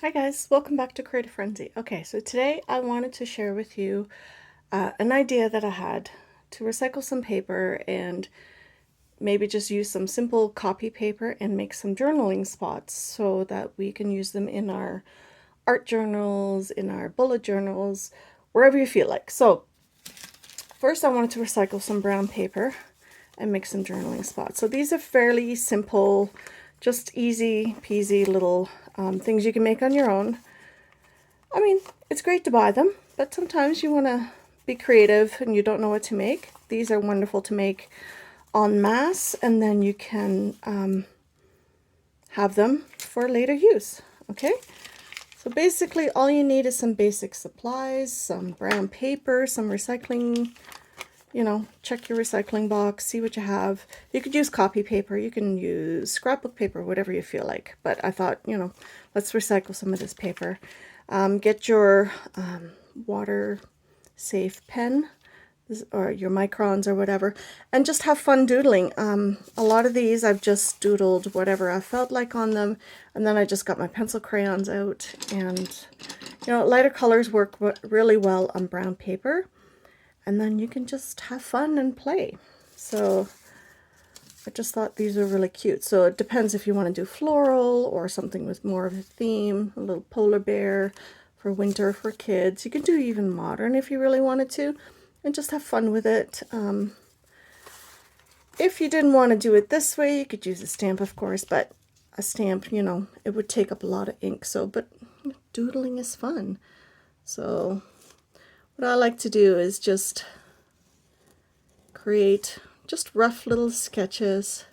Hi guys, welcome back to Creative Frenzy. Okay, so today I wanted to share with you an idea that I had to recycle some paper and maybe just use some simple copy paper and make some journaling spots so that we can use them in our art journals, in our bullet journals, wherever you feel like. So first I wanted to recycle some brown paper and make some journaling spots. So these are fairly simple, just easy peasy little things you can make on your own. I mean, it's great to buy them, but sometimes you want to be creative and you don't know what to make. These are wonderful to make en masse, and then you can have them for later use. Okay, so basically all you need is some basic supplies, some brown paper, some recycling, check your recycling box, see what you have. You could use copy paper, you can use scrapbook paper, whatever you feel like. But I thought, let's recycle some of this paper. Get your water safe pen or your microns or whatever, and just have fun doodling. A lot of these I've just doodled whatever I felt like on them, and then I just got my pencil crayons out, and lighter colors work really well on brown paper, and then you can just have fun and play. So I just thought these are really cute. So it depends if you want to do floral or something with more of a theme, a little polar bear for winter for kids. You could do even modern if you really wanted to, and just have fun with it. If you didn't want to do it this way, you could use a stamp, of course, but a stamp, it would take up a lot of ink. So, but doodling is fun. So what I like to do is just create just rough little sketches.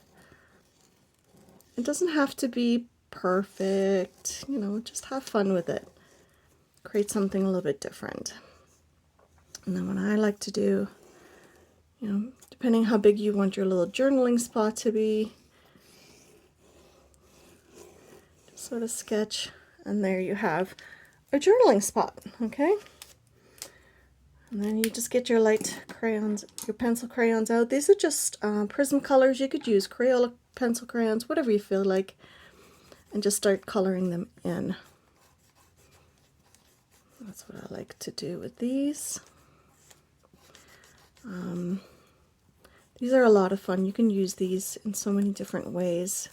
It doesn't have to be perfect, just have fun with it. Create something a little bit different. And then what I like to do, depending how big you want your little journaling spot to be, just sort of sketch, and there you have a journaling spot, okay? And then you just get your light crayons, your pencil crayons out. These are just Prism colors. You could use Crayola pencil crayons, whatever you feel like, and just start coloring them in. That's what I like to do with these. These are a lot of fun. You can use these in so many different ways.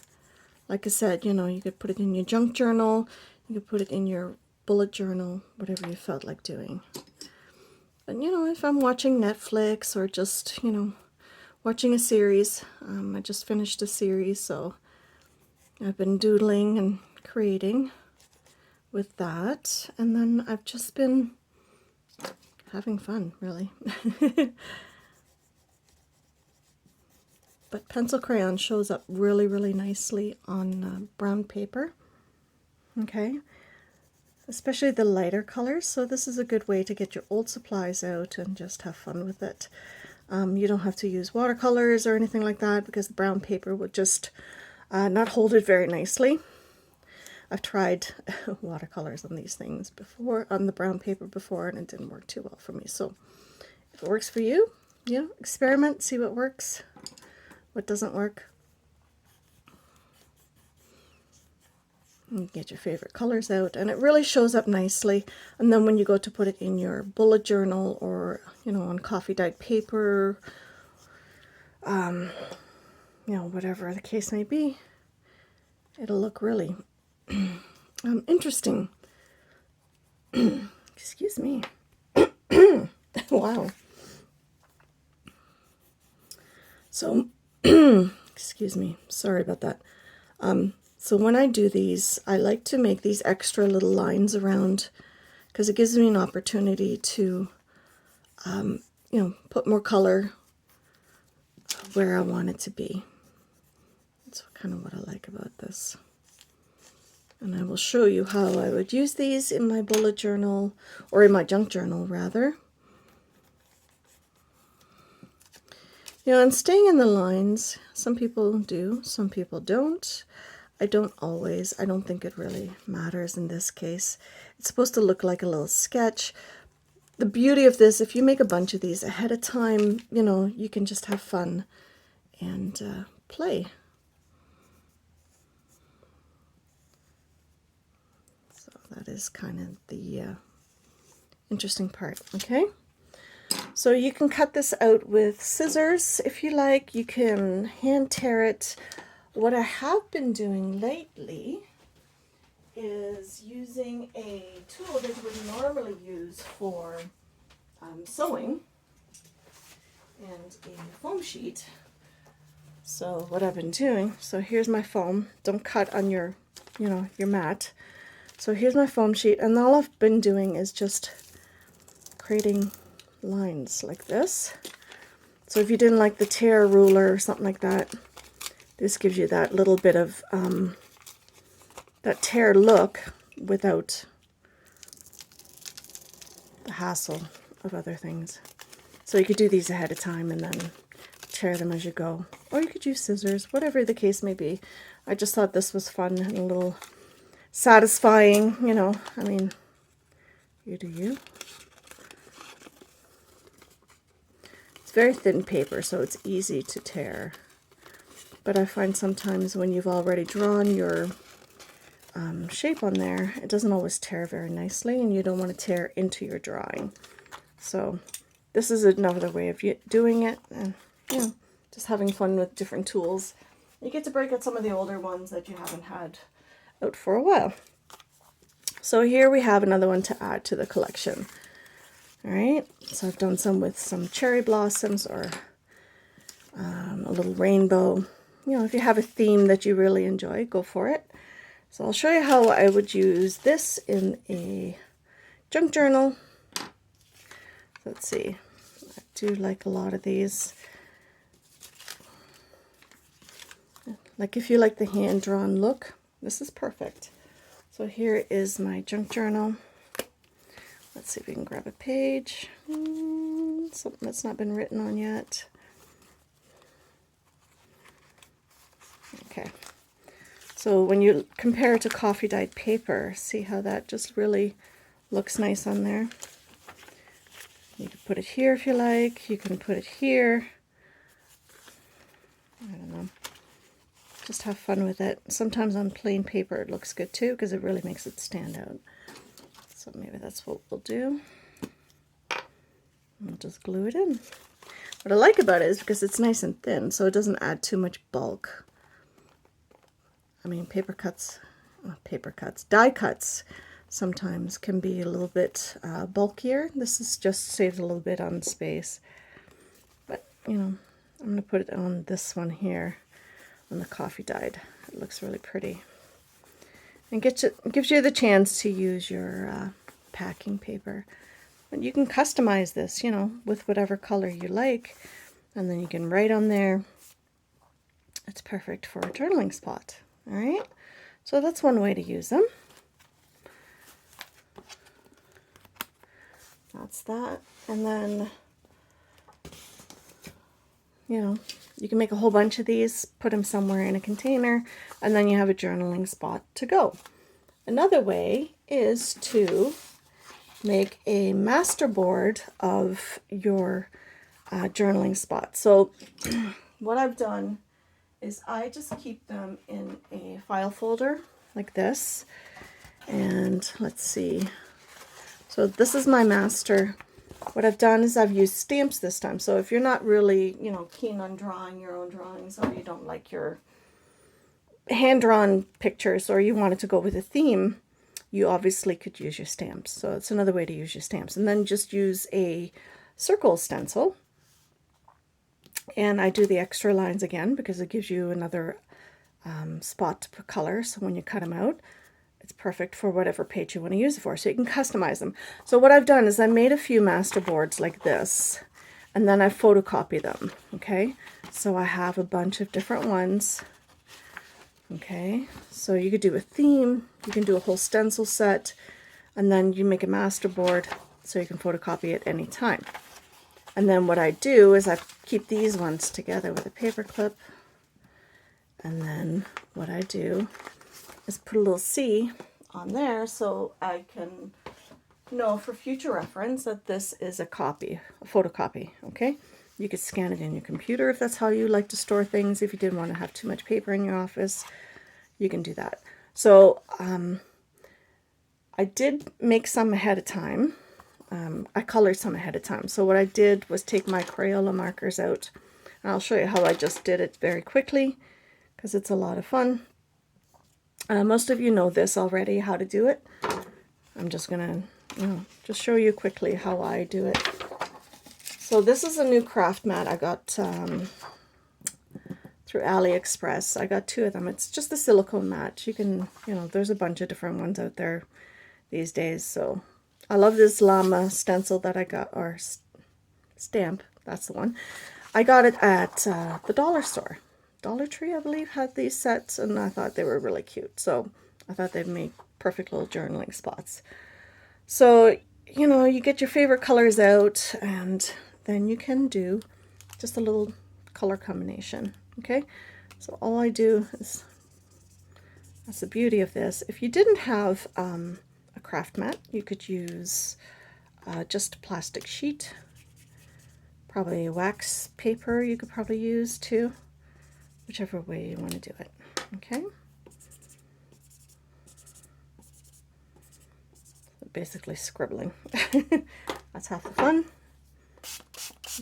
Like I said, you could put it in your junk journal, you could put it in your bullet journal, whatever you felt like doing. But if I'm watching Netflix or just, watching a series, I just finished a series, so I've been doodling and creating with that, and then I've just been having fun, really. But pencil crayon shows up really, really nicely on brown paper, okay? Especially the lighter colors, so this is a good way to get your old supplies out and just have fun with it. You don't have to use watercolors or anything like that because the brown paper would just not hold it very nicely. I've tried watercolors on these things before, on the brown paper before, and it didn't work too well for me. So if it works for you, experiment, see what works, what doesn't work. And get your favorite colors out, and it really shows up nicely. And then when you go to put it in your bullet journal or, on coffee dyed paper, whatever the case may be, it'll look really interesting. Excuse me. Wow. So, excuse me, sorry about that. So when I do these, I like to make these extra little lines around because it gives me an opportunity to, put more color where I want it to be. That's kind of what I like about this. And I will show you how I would use these in my bullet journal, or in my junk journal rather. And staying in the lines, some people do, some people don't. I don't always. I don't think it really matters in this case. It's supposed to look like a little sketch. The beauty of this, if you make a bunch of these ahead of time, you can just have fun and play. So that is kind of the interesting part, okay? So you can cut this out with scissors if you like. You can hand tear it. What I have been doing lately is using a tool that you would normally use for sewing and a foam sheet. So what I've been doing, so here's my foam. Don't cut on your, your mat. So here's my foam sheet, and all I've been doing is just creating lines like this. So if you didn't like the tear ruler or something like that, this gives you that little bit of that tear look without the hassle of other things. So you could do these ahead of time and then tear them as you go. Or you could use scissors, whatever the case may be. I just thought this was fun and a little satisfying, I mean, you do you. It's very thin paper, so it's easy to tear. But I find sometimes when you've already drawn your shape on there, it doesn't always tear very nicely, and you don't want to tear into your drawing. So this is another way of doing it, and just having fun with different tools. You get to break out some of the older ones that you haven't had out for a while. So here we have another one to add to the collection. All right, so I've done some with some cherry blossoms or a little rainbow. If you have a theme that you really enjoy, go for it. So I'll show you how I would use this in a junk journal. Let's see, I do like a lot of these. Like if you like the hand-drawn look, this is perfect. So here is my junk journal. Let's see if we can grab a page. Something that's not been written on yet. Okay. So when you compare it to coffee dyed paper, see how that just really looks nice on there? You can put it here if you like. You can put it here. I don't know. Just have fun with it. Sometimes on plain paper it looks good too because it really makes it stand out. So maybe that's what we'll do. We'll just glue it in. What I like about it is because it's nice and thin, so it doesn't add too much bulk. I mean, die cuts sometimes can be a little bit bulkier. This is just saves a little bit on space. But, I'm going to put it on this one here, on the coffee dyed. It looks really pretty. And gives you the chance to use your packing paper. But you can customize this, with whatever color you like. And then you can write on there. It's perfect for a journaling spot. All right, so that's one way to use them. That's that. And then, you can make a whole bunch of these, put them somewhere in a container, and then you have a journaling spot to go. Another way is to make a master board of your journaling spot. So what I've done is I just keep them in a file folder like this. And let's see. So this is my master. What I've done is I've used stamps this time. So if you're not really, keen on drawing your own drawings, or you don't like your hand-drawn pictures, or you wanted to go with a theme, you obviously could use your stamps. So it's another way to use your stamps. And then just use a circle stencil. And I do the extra lines again because it gives you another spot to put color. So when you cut them out, it's perfect for whatever page you want to use it for. So you can customize them. So what I've done is I made a few master boards like this, and then I photocopy them. Okay, so I have a bunch of different ones. Okay, so you could do a theme, you can do a whole stencil set, and then you make a master board so you can photocopy it any time. And then what I do is I keep these ones together with a paper clip. And then what I do is put a little C on there so I can know for future reference that this is a copy, a photocopy, okay? You could scan it in your computer if that's how you like to store things. If you didn't want to have too much paper in your office, you can do that. So I did make some ahead of time. I colored some ahead of time. So what I did was take my Crayola markers out, and I'll show you how I just did it very quickly because it's a lot of fun. Most of you know this already, how to do it. I'm just gonna just show you quickly how I do it. So this is a new craft mat I got through AliExpress. I got 2 of them. It's just a silicone mat. You can, there's a bunch of different ones out there these days. So I love this llama stencil that I got, or stamp, that's the one. I got it at the dollar store. Dollar Tree, I believe, had these sets, and I thought they were really cute. So I thought they'd make perfect little journaling spots. So, you get your favorite colors out, and then you can do just a little color combination. Okay, so all I do is, that's the beauty of this. If you didn't have a craft mat, you could use just a plastic sheet, probably wax paper you could probably use too, whichever way you want to do it. Okay, basically scribbling. That's half the fun.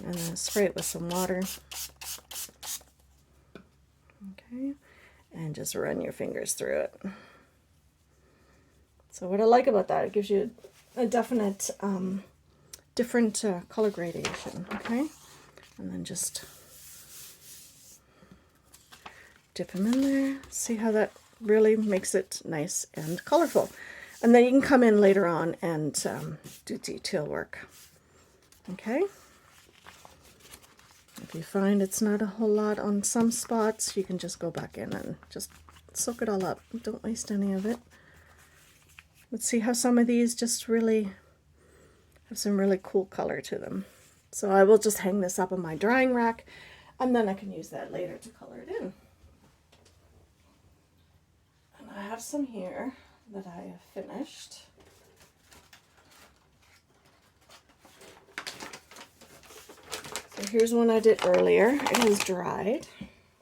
And then spray it with some water. Okay, and just run your fingers through it. So what I like about that, it gives you a definite different color gradation. Okay, and then just dip them in there. See how that really makes it nice and colorful. And then you can come in later on and do detail work. Okay. If you find it's not a whole lot on some spots, you can just go back in and just soak it all up. Don't waste any of it. Let's see how some of these just really have some really cool color to them. So I will just hang this up on my drying rack, and then I can use that later to color it in. And I have some here that I have finished. So here's one I did earlier. It is dried.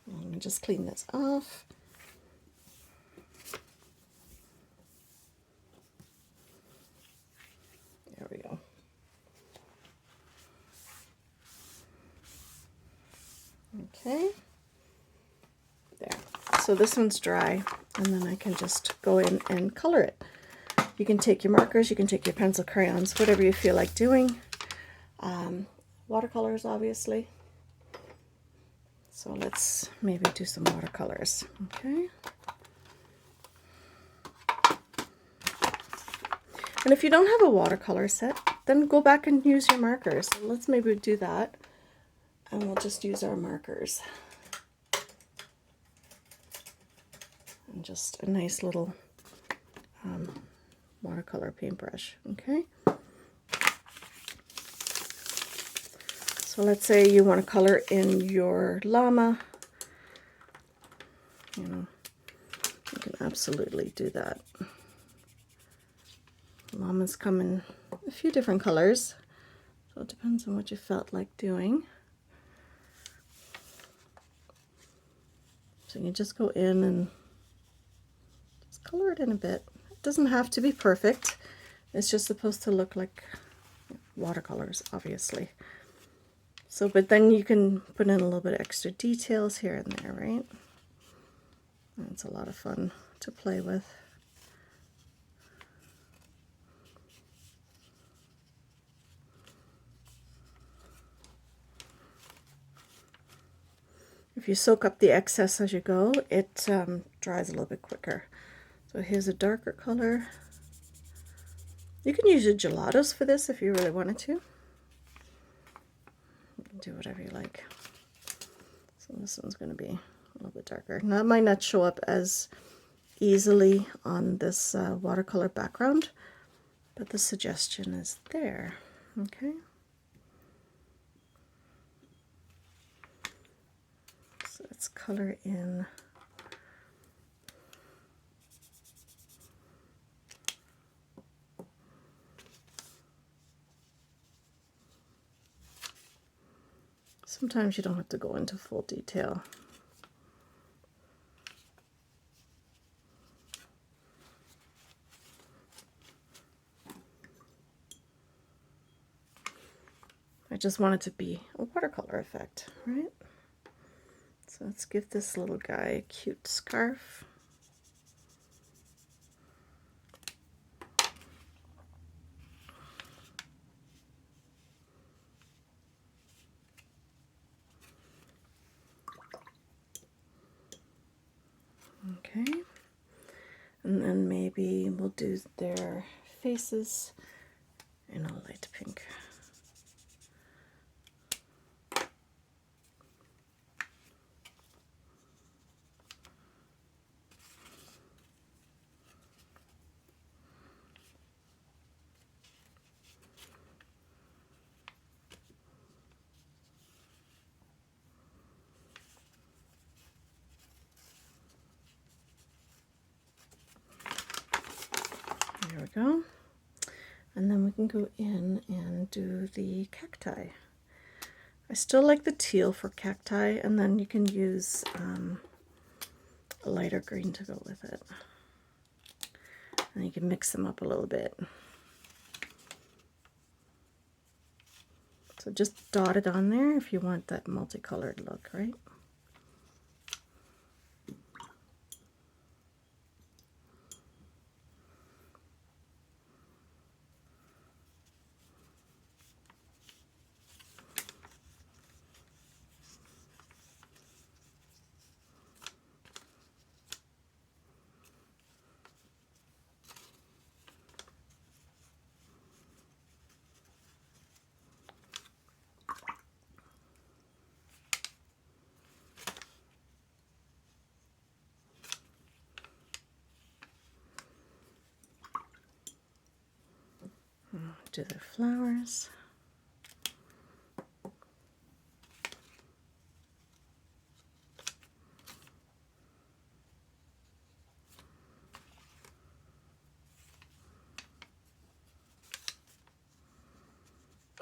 I'm going to just clean this off. There we go. Okay. There. So this one's dry, and then I can just go in and color it. You can take your markers, you can take your pencil crayons, whatever you feel like doing. Watercolors, obviously. So let's maybe do some watercolors. Okay. And if you don't have a watercolor set, then go back and use your markers. So let's maybe do that. And we'll just use our markers. And just a nice little watercolor paintbrush. Okay. So let's say you want to color in your llama. You can absolutely do that. Llamas come in a few different colors, so it depends on what you felt like doing. So you just go in and just color it in a bit. It doesn't have to be perfect. It's just supposed to look like watercolors, obviously. So, but then you can put in a little bit of extra details here and there, right? And it's a lot of fun to play with. If you soak up the excess as you go, it dries a little bit quicker. So here's a darker color. You can use your gelatos for this if you really wanted to. You can do whatever you like. So this one's going to be a little bit darker. Now it might not show up as easily on this watercolor background, but the suggestion is there. Okay. So let's color in. Sometimes you don't have to go into full detail. I just want it to be a watercolor effect, right? So let's give this little guy a cute scarf. Okay, and then maybe we'll do their faces in a light pink. There we go. And then we can go in and do the cacti. I still like the teal for cacti, and then you can use a lighter green to go with it. And you can mix them up a little bit. So just dot it on there if you want that multicolored look, right? Do the flowers.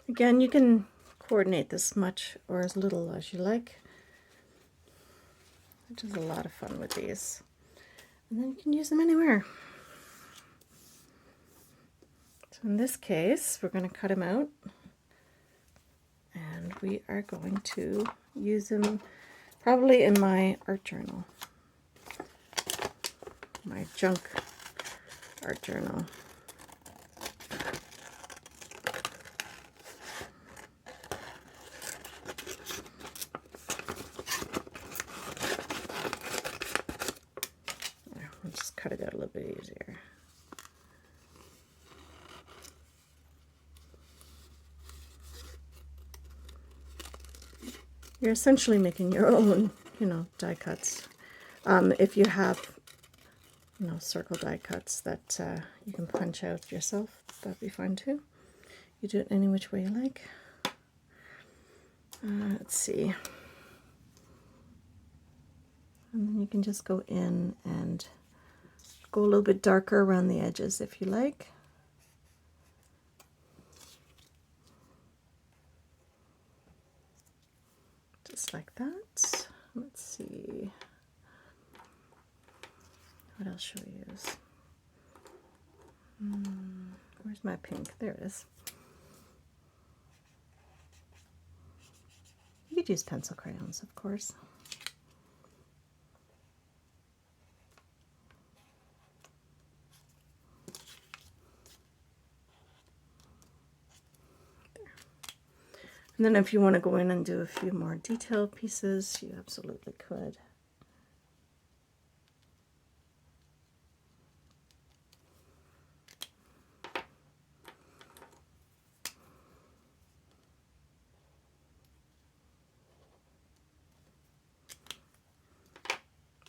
Again, you can coordinate this much or as little as you like, which is a lot of fun with these. And then you can use them anywhere. So in this case, we're going to cut them out, and we are going to use them probably in my art journal, my junk art journal. I'll just cut it out a little bit easier. You're essentially making your own, die cuts. If you have, circle die cuts that you can punch out yourself, that'd be fine too. You do it any which way you like. Let's see. And then you can just go in and go a little bit darker around the edges if you like. Just like that. Let's see. What else should we use? Where's my pink? There it is. You could use pencil crayons, of course. There. And then if you want to go in and do a few more detailed pieces, you absolutely could.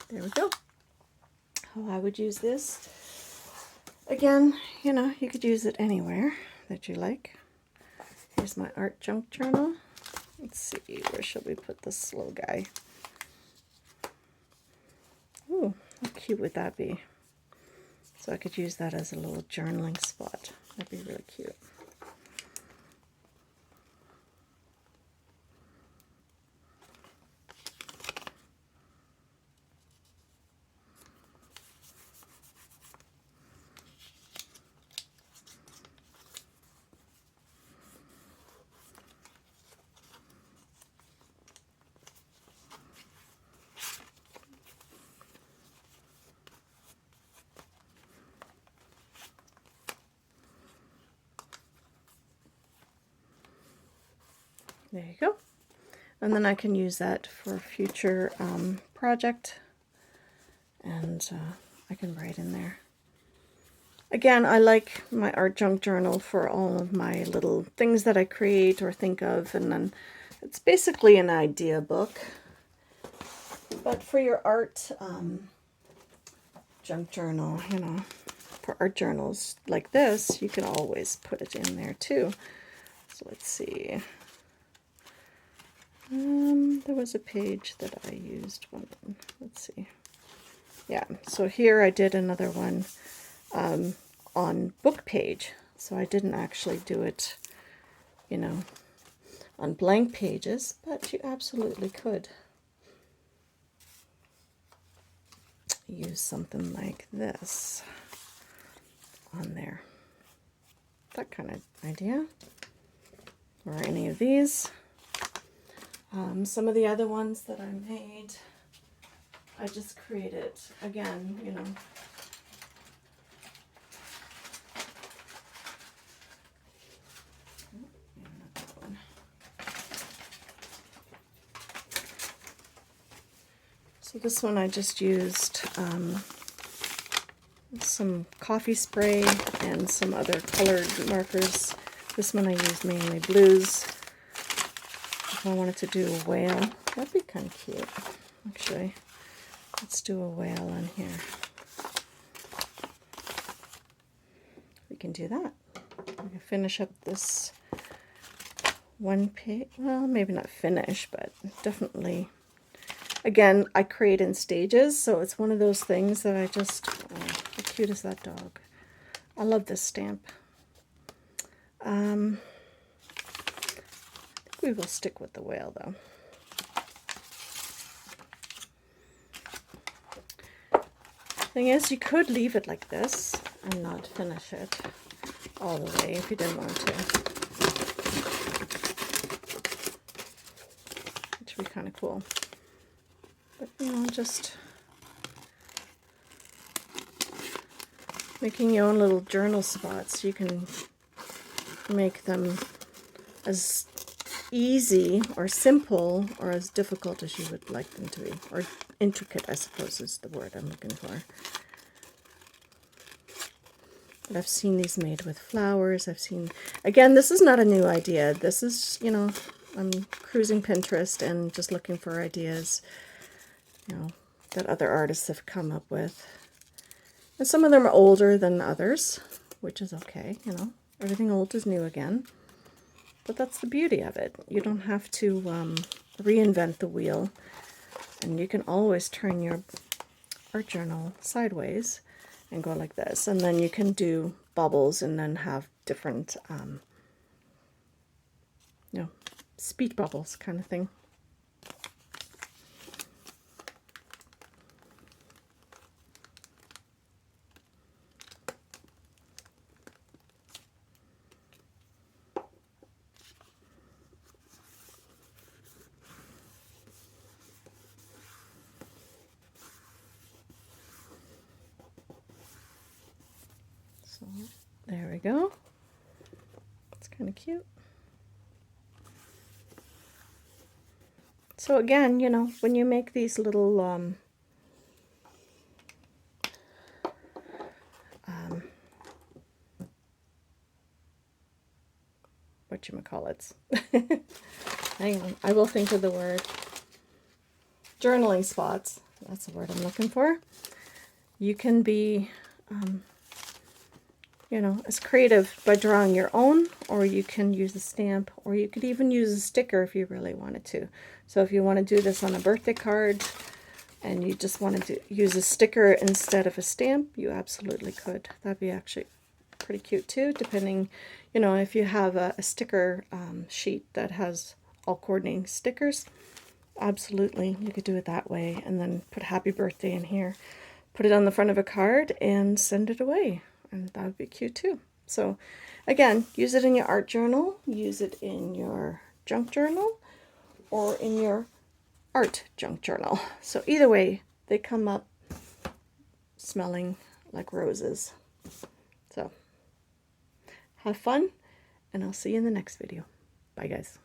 There we go. How I would use this. Again, you could use it anywhere that you like. Here's my art junk journal. Let's see, where should we put this little guy? Ooh, how cute would that be? So I could use that as a little journaling spot. That'd be really cute. There you go. And then I can use that for a future project, and I can write in there. Again, I like my art junk journal for all of my little things that I create or think of, and then it's basically an idea book. But for your art junk journal, you know, for art journals like this, you can always put it in there too. So let's see. There was a page that I used one. Let's see. Yeah, so here I did another one on book page. So I didn't actually do it, you know, on blank pages, but you absolutely could use something like this on there. That kind of idea. Or any of these. Some of the other ones that I made, I just created, again, you know, so this one I just used some coffee spray and some other colored markers. This one I used mainly blues. If I wanted to do a whale, that'd be kind of cute, actually. Let's do a whale on here. We can do that. We can finish up this one page. Well, maybe not finish, but definitely. Again, I create in stages, so it's one of those things that I just... Oh, how cute is that dog? I love this stamp. I think we will stick with the whale, though. Thing is, you could leave it like this and not finish it all the way if you didn't want to. Which would be kind of cool. But, you know, just making your own little journal spots. You can make them as easy or simple or as difficult as you would like them to be. Or intricate, I suppose, is the word I'm looking for. But I've seen these made with flowers. I've seen, again, this is not a new idea. This is, you know, I'm cruising Pinterest and just looking for ideas, you know, that other artists have come up with. And some of them are older than others, which is okay, you know. Everything old is new again. But that's the beauty of it. You don't have to reinvent the wheel. And you can always turn your art journal sideways and go like this. And then you can do bubbles and then have different, you know, speed bubbles kind of thing. So there we go. It's kind of cute. So again, you know, when you make these little whatchamacallits. Hang on, I will think of the word. Journaling spots. That's the word I'm looking for. You can be you know, as creative by drawing your own, or you can use a stamp, or you could even use a sticker if you really wanted to. So if you want to do this on a birthday card and you just wanted to use a sticker instead of a stamp, you absolutely could. That'd be actually pretty cute too, depending, you know, if you have a sticker sheet that has all coordinating stickers, absolutely, you could do it that way, and then put happy birthday in here, put it on the front of a card and send it away. And that would be cute too. So again, use it in your art journal, use it in your junk journal, or in your art junk journal. So either way, they come up smelling like roses. So have fun, and I'll see you in the next video. Bye guys.